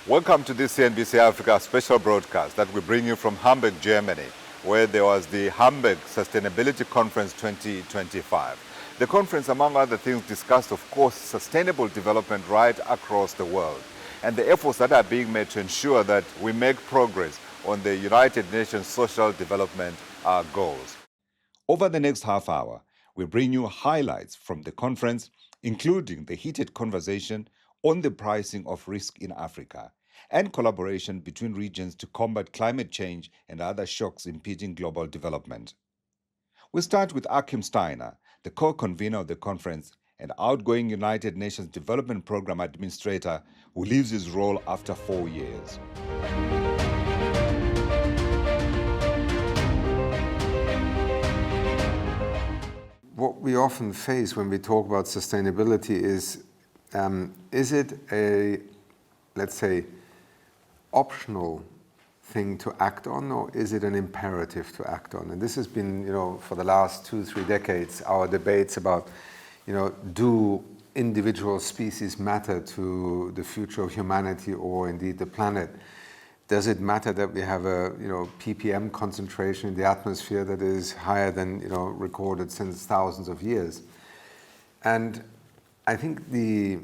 Welcome to this CNBC Africa special broadcast that we bring you from Hamburg, Germany, where there was the Hamburg Sustainability Conference 2025. The conference, among other things, discussed, of course, sustainable development right across the world and the efforts that are being made to ensure that we make progress on the United Nations Social Development Goals. Over the next half hour, we bring you highlights from the conference, including the heated conversation on the pricing of risk in Africa and collaboration between regions to combat climate change and other shocks impeding global development. We start with Achim Steiner, the co-convener of the conference and outgoing United Nations Development Programme Administrator who leaves his role after 4 years. What we often face when we talk about sustainability is it a, let's say, optional thing to act on, or is it an imperative to act on? And this has been, for the last 2-3 decades, our debates about, do individual species matter to the future of humanity or indeed the planet? Does it matter that we have a, ppm concentration in the atmosphere that is higher than, recorded since thousands of years? And I think the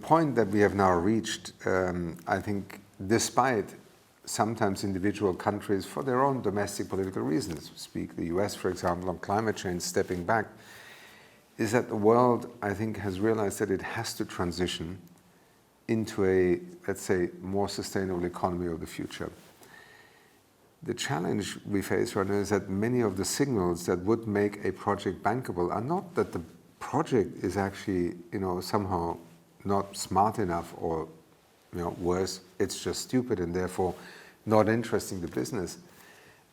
point that we have now reached, I think, despite sometimes individual countries for their own domestic political reasons, speak the US, for example, on climate change stepping back, is that the world, I think, has realized that it has to transition into a, let's say, more sustainable economy of the future. The challenge we face right now is that many of the signals that would make a project bankable are not that the project is actually, somehow not smart enough or, worse, it's just stupid and therefore not interesting to business.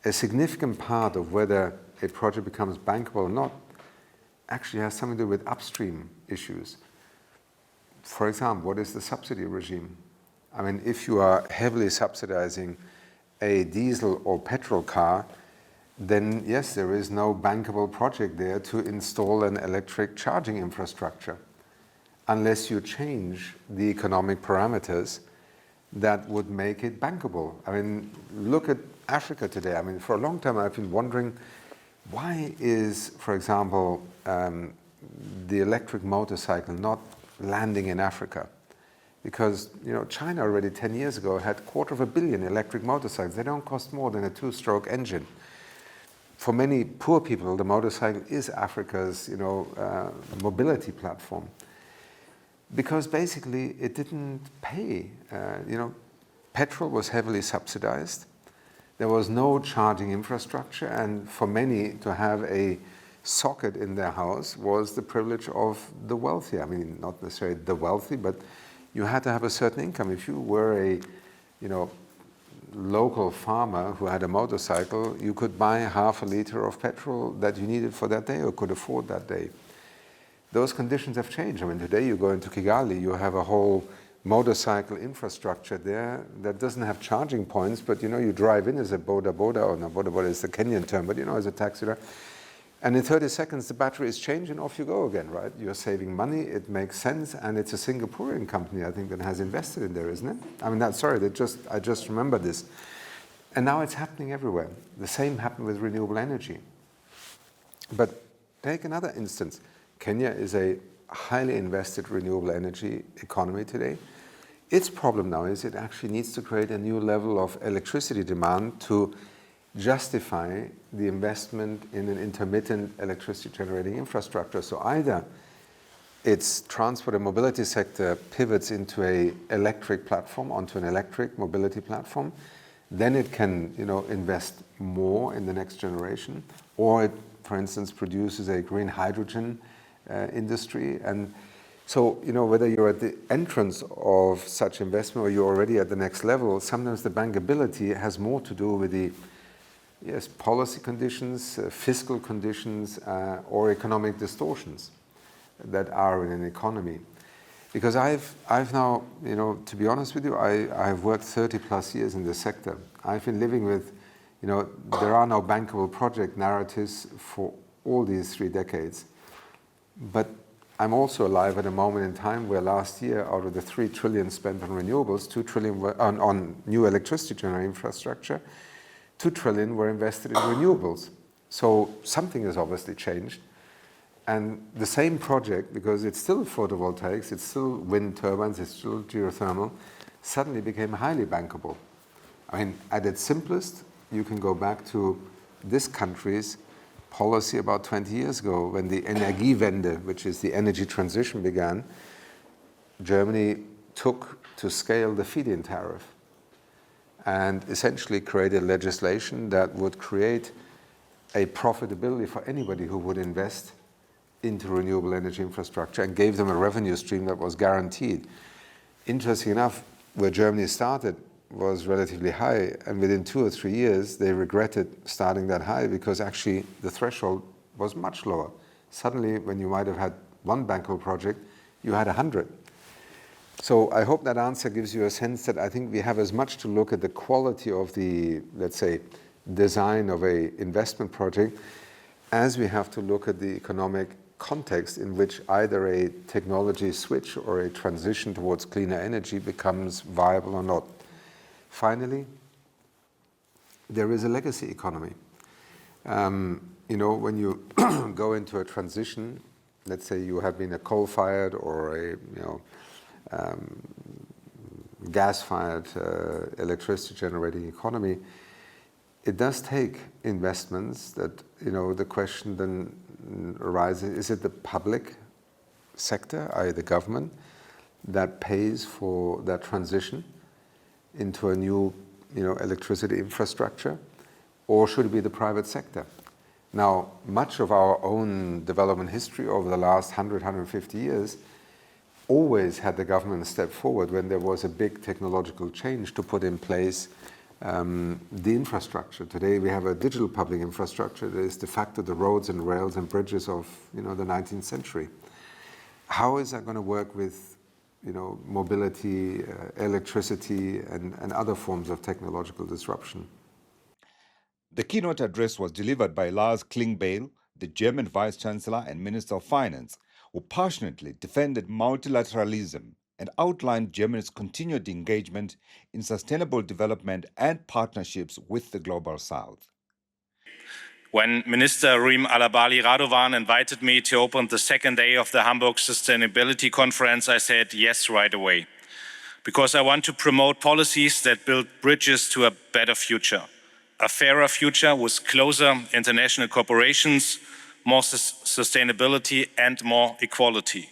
A significant part of whether a project becomes bankable or not actually has something to do with upstream issues. For example, what is the subsidy regime? I mean, if you are heavily subsidizing a diesel or petrol car, then yes, there is no bankable project there to install an electric charging infrastructure, unless you change the economic parameters that would make it bankable. I mean, look at Africa today. I mean, for a long time I've been wondering, why is, for example, the electric motorcycle not landing in Africa? Because China already 10 years ago had 250 million electric motorcycles. They don't cost more than a 2-stroke engine. For many poor people, the motorcycle is Africa's mobility platform, because basically it didn't pay. Petrol was heavily subsidized. There was no charging infrastructure, and for many to have a socket in their house was the privilege of the wealthy. I mean, not necessarily the wealthy, but you had to have a certain income. If you were a, local farmer who had a motorcycle, you could buy half a liter of petrol that you needed for that day or could afford that day. Those conditions have changed. I mean, today you go into Kigali, you have a whole motorcycle infrastructure there that doesn't have charging points, but you drive in as a boda, or no, boda is the Kenyan term, but as a taxi driver. And in 30 seconds, the battery is changed and off you go again, right? You're saving money, it makes sense, and it's a Singaporean company, I think, that has invested in there, isn't it? I mean, I just remember this. And now it's happening everywhere. The same happened with renewable energy. But take another instance. Kenya is a highly invested renewable energy economy today. Its problem now is it actually needs to create a new level of electricity demand to justify the investment in an intermittent electricity generating infrastructure. So either its transport and mobility sector pivots into an electric platform, onto an electric mobility platform, then it can invest more in the next generation, or it, for instance, produces a green hydrogen industry. And so, whether you're at the entrance of such investment or you're already at the next level, sometimes the bankability has more to do with the policy conditions, fiscal conditions, or economic distortions that are in an economy. Because I've now, to be honest with you, I've worked 30 plus years in this sector. I've been living with, there are no bankable project narratives for all these 3 decades. But I'm also alive at a moment in time where last year, out of the 3 trillion spent on renewables, 2 trillion were on new electricity generating infrastructure, 2 trillion were invested in renewables. So something has obviously changed. And the same project, because it's still photovoltaics, it's still wind turbines, it's still geothermal, suddenly became highly bankable. I mean, at its simplest, you can go back to this country's policy about 20 years ago when the Energiewende, which is the energy transition, began. Germany took to scale the feed-in tariff and essentially created legislation that would create a profitability for anybody who would invest into renewable energy infrastructure and gave them a revenue stream that was guaranteed. Interesting enough, where Germany started was relatively high, and within 2 or 3 years they regretted starting that high because actually the threshold was much lower. Suddenly, when you might have had 1 bankable project, you had 100. So I hope that answer gives you a sense that I think we have as much to look at the quality of the, let's say, design of an investment project as we have to look at the economic context in which either a technology switch or a transition towards cleaner energy becomes viable or not. Finally, there is a legacy economy. You know, when you go into a transition, let's say you have been a coal-fired or a gas-fired electricity generating economy, it does take investments that, the question then arises, is it the public sector, i.e. the government, that pays for that transition into a new, electricity infrastructure, or should it be the private sector? Now, much of our own development history over the last 100, 150 years always had the government step forward when there was a big technological change to put in place the infrastructure. Today we have a digital public infrastructure that is de facto the roads and rails and bridges of the 19th century. How is that going to work with mobility, electricity, and other forms of technological disruption? The keynote address was delivered by Lars Klingbeil, the German Vice Chancellor and Minister of Finance, who passionately defended multilateralism and outlined Germany's continued engagement in sustainable development and partnerships with the Global South. When Minister Rim Alabali Radovan invited me to open the second day of the Hamburg Sustainability Conference, I said yes right away, because I want to promote policies that build bridges to a better future, a fairer future with closer international cooperations, more sustainability and more equality.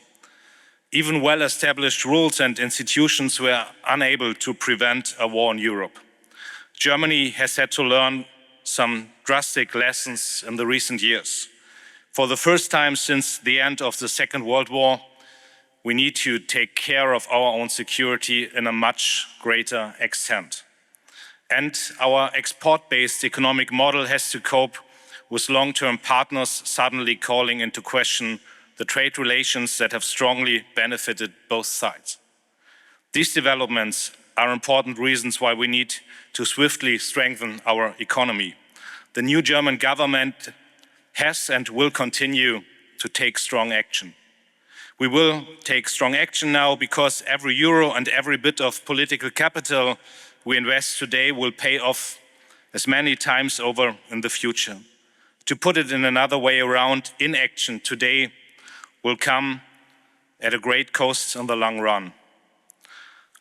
Even well-established rules and institutions were unable to prevent a war in Europe. Germany has had to learn some drastic lessons in the recent years. For the first time since the end of the Second World War, we need to take care of our own security in a much greater extent. And our export-based economic model has to cope with long-term partners suddenly calling into question the trade relations that have strongly benefited both sides. These developments are important reasons why we need to swiftly strengthen our economy. The new German government has and will continue to take strong action. We will take strong action now because every euro and every bit of political capital we invest today will pay off as many times over in the future. To put it in another way around, inaction today will come at a great cost in the long run.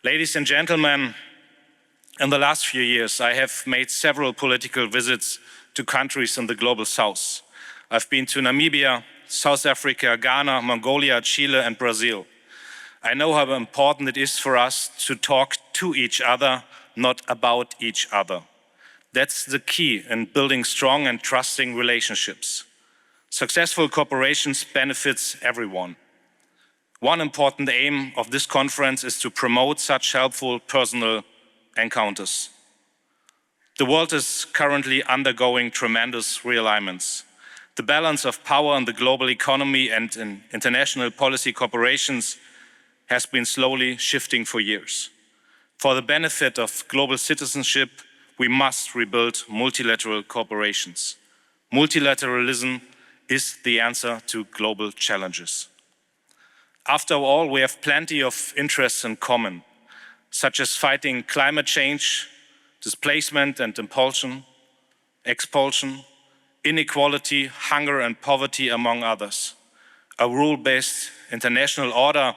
Ladies and gentlemen, in the last few years, I have made several political visits to countries in the Global South. I've been to Namibia, South Africa, Ghana, Mongolia, Chile, and Brazil. I know how important it is for us to talk to each other, not about each other. That's the key in building strong and trusting relationships. Successful cooperation benefits everyone. One important aim of this conference is to promote such helpful personal encounters. The world is currently undergoing tremendous realignments. The balance of power in the global economy and in international policy cooperations has been slowly shifting for years. For the benefit of global citizenship, we must rebuild multilateral cooperations. Multilateralism is the answer to global challenges. After all, we have plenty of interests in common, such as fighting climate change, displacement and expulsion, inequality, hunger and poverty, among others. A rule-based international order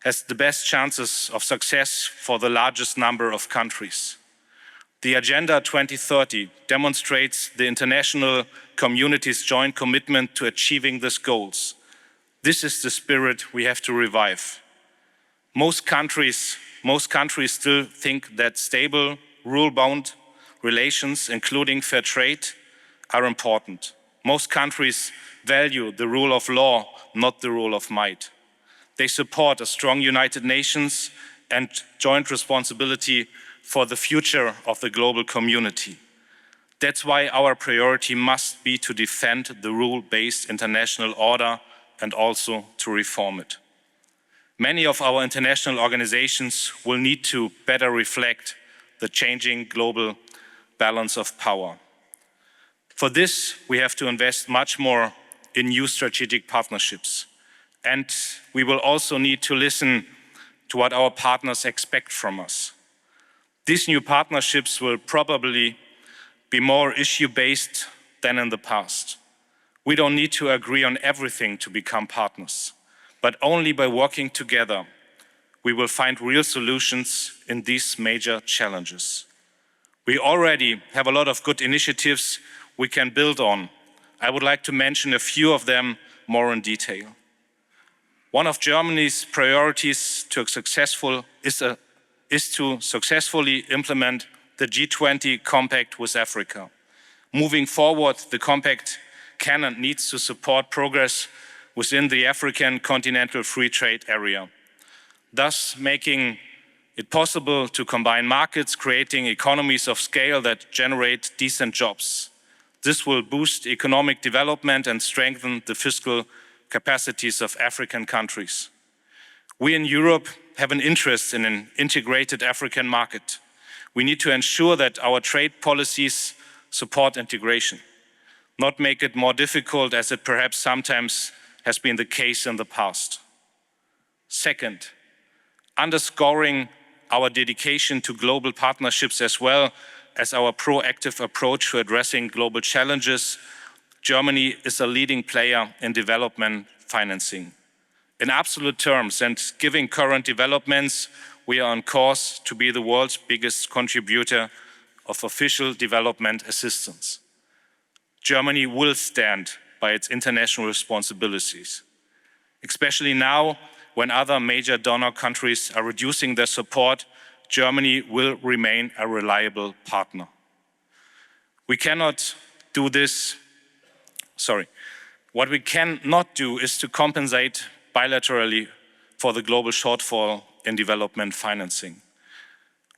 has the best chances of success for the largest number of countries. The Agenda 2030 demonstrates the international community's joint commitment to achieving these goals. This is the spirit we have to revive. Most countries still think that stable, rule-bound relations, including fair trade, are important. Most countries value the rule of law, not the rule of might. They support a strong United Nations and joint responsibility for the future of the global community. That's why our priority must be to defend the rule-based international order and also to reform it. Many of our international organizations will need to better reflect the changing global balance of power. For this, we have to invest much more in new strategic partnerships. And we will also need to listen to what our partners expect from us. These new partnerships will probably be more issue-based than in the past. We don't need to agree on everything to become partners, but only by working together, we will find real solutions in these major challenges. We already have a lot of good initiatives we can build on. I would like to mention a few of them more in detail. One of Germany's priorities is to successfully implement the G20 Compact with Africa. Moving forward, the Compact can and needs to support progress within the African Continental Free Trade Area, thus making it possible to combine markets, creating economies of scale that generate decent jobs. This will boost economic development and strengthen the fiscal capacities of African countries. We in Europe have an interest in an integrated African market. We need to ensure that our trade policies support integration, not make it more difficult as it perhaps sometimes has been the case in the past. Second, underscoring our dedication to global partnerships as well as our proactive approach to addressing global challenges, Germany is a leading player in development financing. In absolute terms and given current developments, we are on course to be the world's biggest contributor of official development assistance. Germany will stand by its international responsibilities, especially now when other major donor countries are reducing their support. Germany will remain a reliable partner. What we cannot do is to compensate bilaterally for the global shortfall in development financing.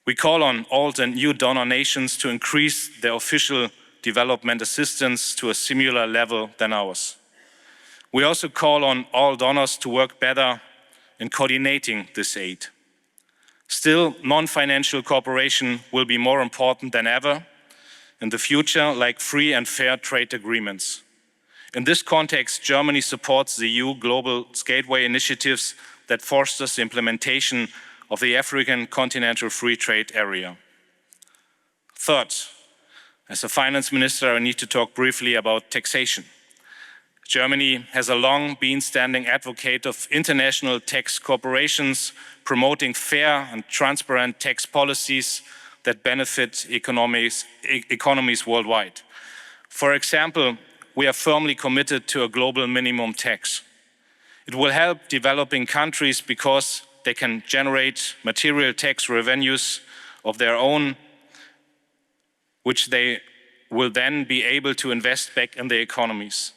We call on old and new donor nations to increase their official development assistance to a similar level than ours. We also call on all donors to work better in coordinating this aid. Still, non-financial cooperation will be more important than ever in the future, like free and fair trade agreements. In this context, Germany supports the EU Global Gateway initiatives that fosters the implementation of the African Continental Free Trade Area. Third, as a finance minister, I need to talk briefly about taxation. Germany has a long been standing advocate of international tax corporations, promoting fair and transparent tax policies that benefit economies worldwide. For example, we are firmly committed to a global minimum tax. It will help developing countries because they can generate material tax revenues of their own, which they will then be able to invest back in their economies.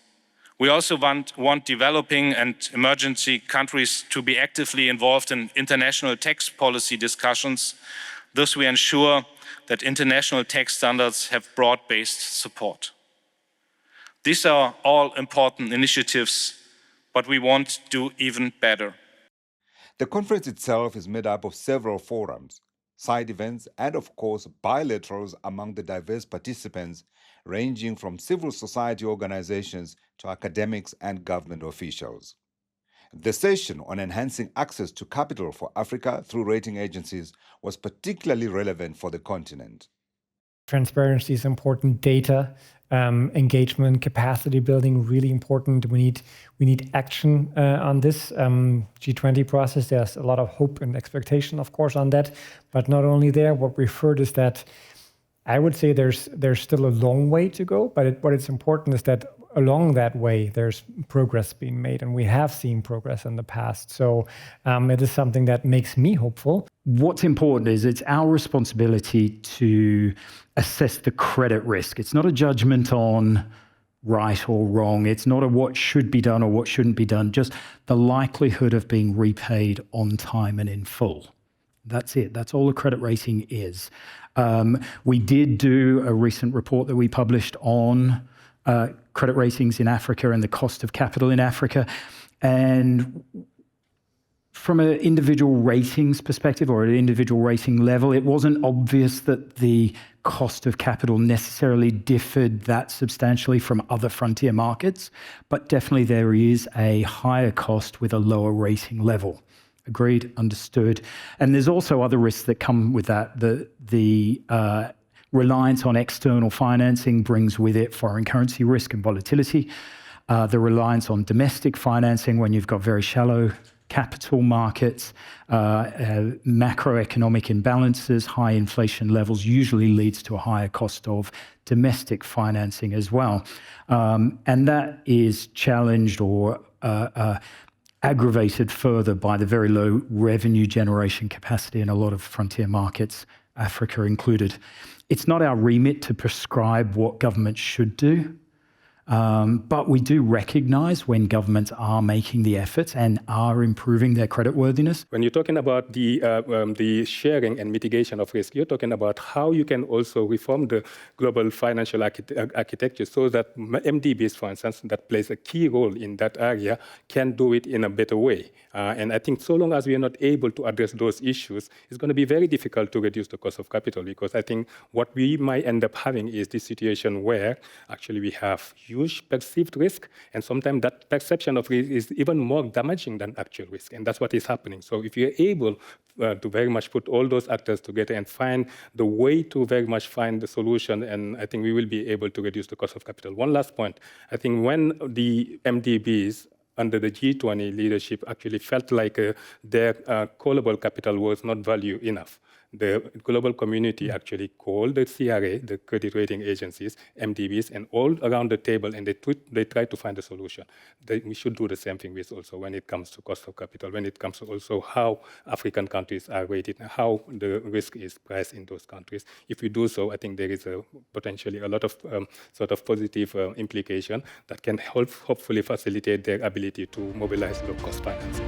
We also want developing and emergency countries to be actively involved in international tax policy discussions. Thus, we ensure that international tax standards have broad-based support. These are all important initiatives, but we want to do even better. The conference itself is made up of several forums, side events, and of course, bilaterals among the diverse participants, ranging from civil society organizations to academics and government officials. The session on enhancing access to capital for Africa through rating agencies was particularly relevant for the continent. Transparency is important, data, engagement, capacity building, really important. We need action on this G20 process. There's a lot of hope and expectation, of course, on that. But not only there, what we've heard is that I would say there's still a long way to go, but what is important is that along that way, there's progress being made, and we have seen progress in the past. So it is something that makes me hopeful. What's important is it's our responsibility to assess the credit risk. It's not a judgment on right or wrong. It's not a what should be done or what shouldn't be done, just the likelihood of being repaid on time and in full. That's it. That's all a credit rating is. We did do a recent report that we published on credit ratings in Africa and the cost of capital in Africa. And from an individual ratings perspective or at an individual rating level, it wasn't obvious that the cost of capital necessarily differed that substantially from other frontier markets, but definitely there is a higher cost with a lower rating level. Agreed, understood. And there's also other risks that come with that. The reliance on external financing brings with it foreign currency risk and volatility. The reliance on domestic financing when you've got very shallow capital markets, macroeconomic imbalances, high inflation levels usually leads to a higher cost of domestic financing as well. And that is challenged or aggravated further by the very low revenue generation capacity in a lot of frontier markets, Africa included. It's not our remit to prescribe what governments should do, but we do recognize when governments are making the efforts and are improving their creditworthiness. When you're talking about the sharing and mitigation of risk, you're talking about how you can also reform the global financial architecture so that MDBs, for instance, that plays a key role in that area, can do it in a better way. And I think so long as we are not able to address those issues, it's going to be very difficult to reduce the cost of capital, because I think what we might end up having is this situation where actually we have huge perceived risk, and sometimes that perception of risk is even more damaging than actual risk, and that's what is happening. So if you're able to very much put all those actors together and find the way to very much find the solution, and I think we will be able to reduce the cost of capital. One last point, I think when the MDBs under the G20 leadership actually felt like their callable capital was not valued enough, the global community actually called the CRA, the credit rating agencies, MDBs, and all around the table, and they tried to find a solution. We should do the same thing with also when it comes to cost of capital, when it comes to also how African countries are rated, and how the risk is priced in those countries. If we do so, I think there is potentially a lot of sort of positive implication that can hopefully facilitate their ability to mobilize low-cost financing.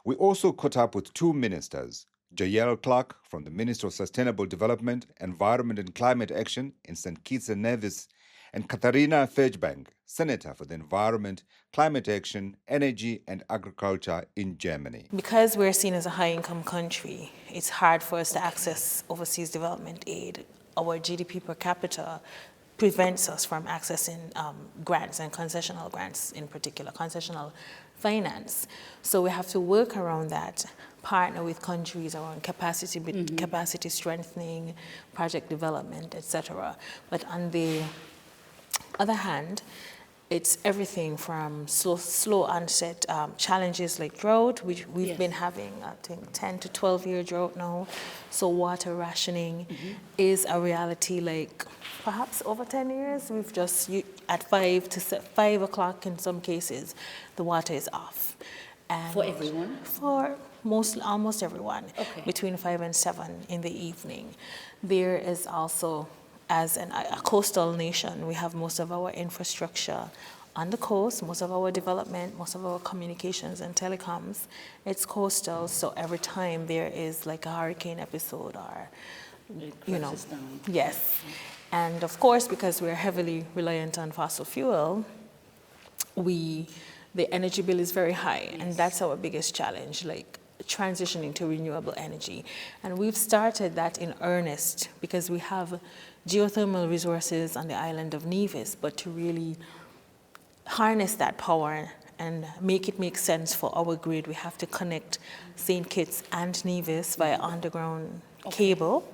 We also caught up with two ministers, Jael Clark from the Ministry of Sustainable Development, Environment and Climate Action in St. Kitts and Nevis, and Katharina Fedgebank, Senator for the Environment, Climate Action, Energy and Agriculture in Germany. Because we're seen as a high-income country, it's hard for us to access overseas development aid. Our GDP per capita prevents us from accessing grants and concessional grants, in particular, concessional finance. So we have to work around that, partner with countries around capacity strengthening, project development, etc. But on the other hand, it's everything from slow onset challenges like drought, which we've been having, I think, 10 to 12-year drought now. So water rationing is a reality, like perhaps over 10 years. We've just, at 5 o'clock in some cases, the water is off. And for everyone? For almost everyone, between 5 and 7 in the evening. There is also, as a coastal nation, we have most of our infrastructure on the coast, most of our development, most of our communications and telecoms. It's coastal, so every time there is like a hurricane episode or, you know, yes. And of course, because we're heavily reliant on fossil fuel, the energy bill is very high, and that's our biggest challenge, like transitioning to renewable energy. And we've started that in earnest because we have geothermal resources on the island of Nevis, but to really harness that power and make it make sense for our grid, we have to connect St. Kitts and Nevis via underground cable.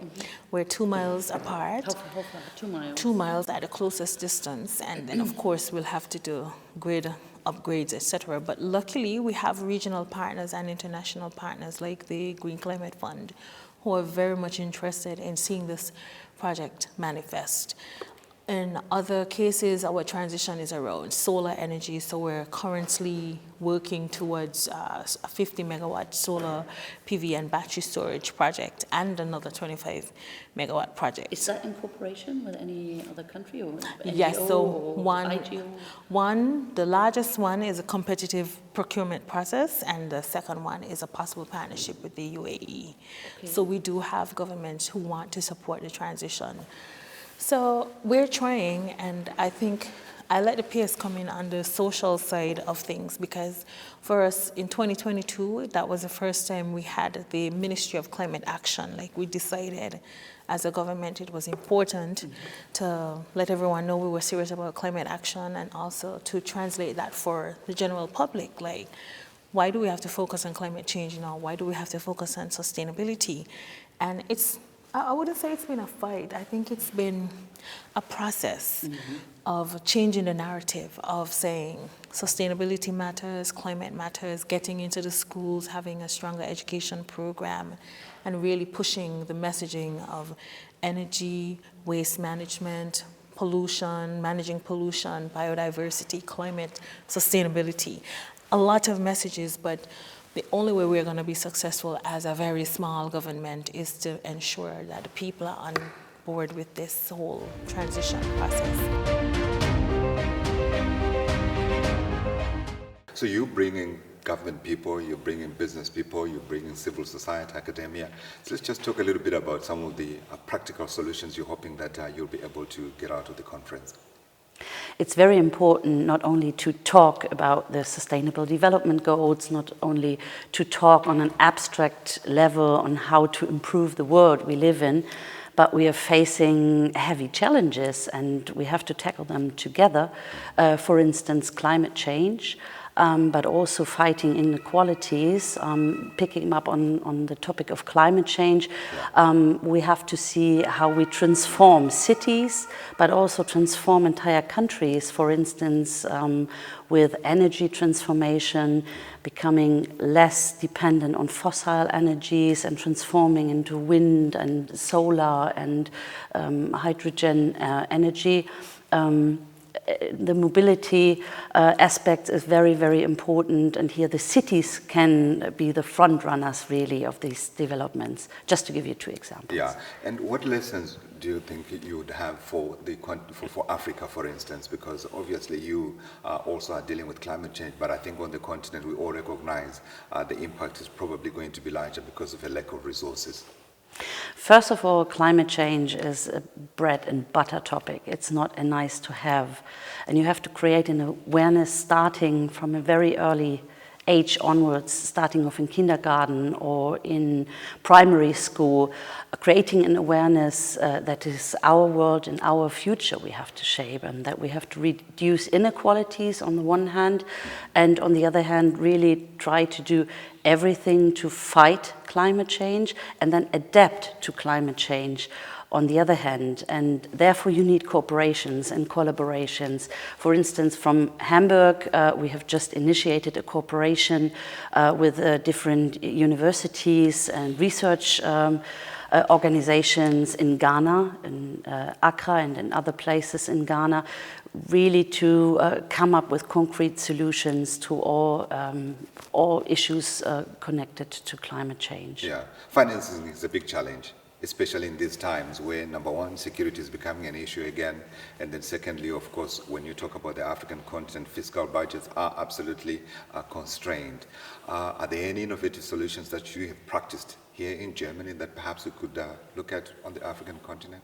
We're 2 miles apart. How far? 2 miles? 2 miles at the closest distance. And then, of course, we'll have to do grid upgrades, etc. But luckily, we have regional partners and international partners like the Green Climate Fund who are very much interested in seeing this project manifest. In other cases, our transition is around solar energy, so we're currently working towards a 50 megawatt solar PV and battery storage project and another 25 megawatt project. Is that in cooperation with any other country or NGO? Yes, so IGO? The largest one is a competitive procurement process, and the second one is a possible partnership with the UAE. Okay. So we do have governments who want to support the transition. So we're trying, and I think I let the PS come in on the social side of things, because for us in 2022, that was the first time we had the Ministry of Climate Action. Like, we decided as a government it was important to let everyone know we were serious about climate action, and also to translate that for the general public. Like, why do we have to focus on climate change now? Why do we have to focus on sustainability? And I wouldn't say it's been a fight. I think it's been a process of changing the narrative, of saying sustainability matters, climate matters, getting into the schools, having a stronger education program, and really pushing the messaging of energy, waste management, pollution, managing pollution, biodiversity, climate, sustainability. A lot of messages, but the only way we're going to be successful as a very small government is to ensure that the people are on board with this whole transition process. So you bring in government people, you bring in business people, you bring in civil society, academia. So let's just talk a little bit about some of the practical solutions you're hoping that you'll be able to get out of the conference. It's very important not only to talk about the Sustainable Development Goals, not only to talk on an abstract level on how to improve the world we live in, but we are facing heavy challenges and we have to tackle them together. For instance, climate change, but also fighting inequalities, picking up on the topic of climate change. We have to see how we transform cities, but also transform entire countries, for instance, with energy transformation, becoming less dependent on fossil energies and transforming into wind and solar and hydrogen energy. The mobility aspect is very, very important, and here the cities can be the front runners really of these developments, just to give you 2 examples. Yeah, and what lessons do you think you would have for Africa, for instance? Because obviously you also are dealing with climate change, but I think on the continent we all recognize the impact is probably going to be larger because of a lack of resources. First of all, climate change is a bread and butter topic. It's not a nice to have. And you have to create an awareness starting from a very early age onwards, starting off in kindergarten or in primary school, creating an awareness that is our world and our future we have to shape, and that we have to reduce inequalities on the one hand, and on the other hand really try to do everything to fight climate change and then adapt to climate change on the other hand. And therefore you need cooperations and collaborations. For instance, from Hamburg, we have just initiated a cooperation with different universities and research organizations in Ghana, in Accra and in other places in Ghana, really to come up with concrete solutions to all issues connected to climate change. Yeah, financing is a big challenge, especially in these times where, number one, security is becoming an issue again, and then secondly, of course, when you talk about the African continent, fiscal budgets are absolutely constrained. Are there any innovative solutions that you have practiced here in Germany that perhaps we could look at on the African continent?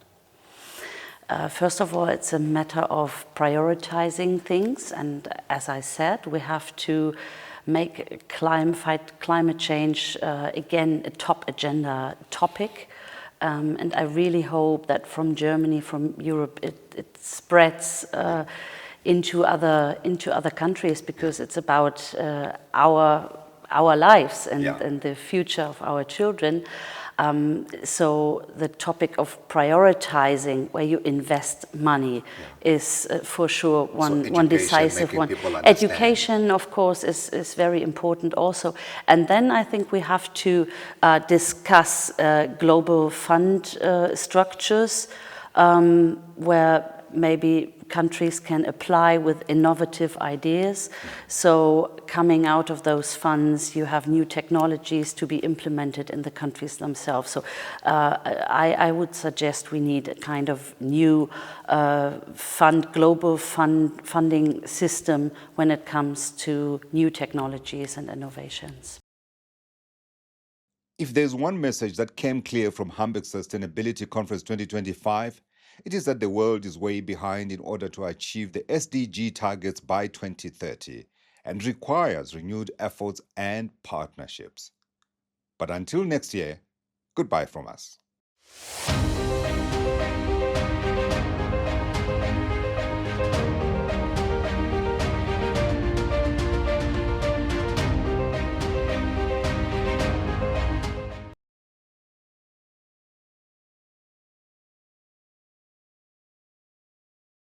First of all, it's a matter of prioritizing things, and as I said, we have to make fight climate change again a top agenda topic. And I really hope that from Germany, from Europe, it spreads into other countries, because it's about our lives and the future of our children. So the topic of prioritizing where you invest money is for sure one decisive one. Education, of course, is very important also. And then I think we have to discuss global fund structures where maybe countries can apply with innovative ideas. So coming out of those funds, you have new technologies to be implemented in the countries themselves. So I would suggest we need a kind of new global funding system when it comes to new technologies and innovations. If there's one message that came clear from Hamburg Sustainability Conference 2025, it is that the world is way behind in order to achieve the SDG targets by 2030 and requires renewed efforts and partnerships. But until next year, goodbye from us.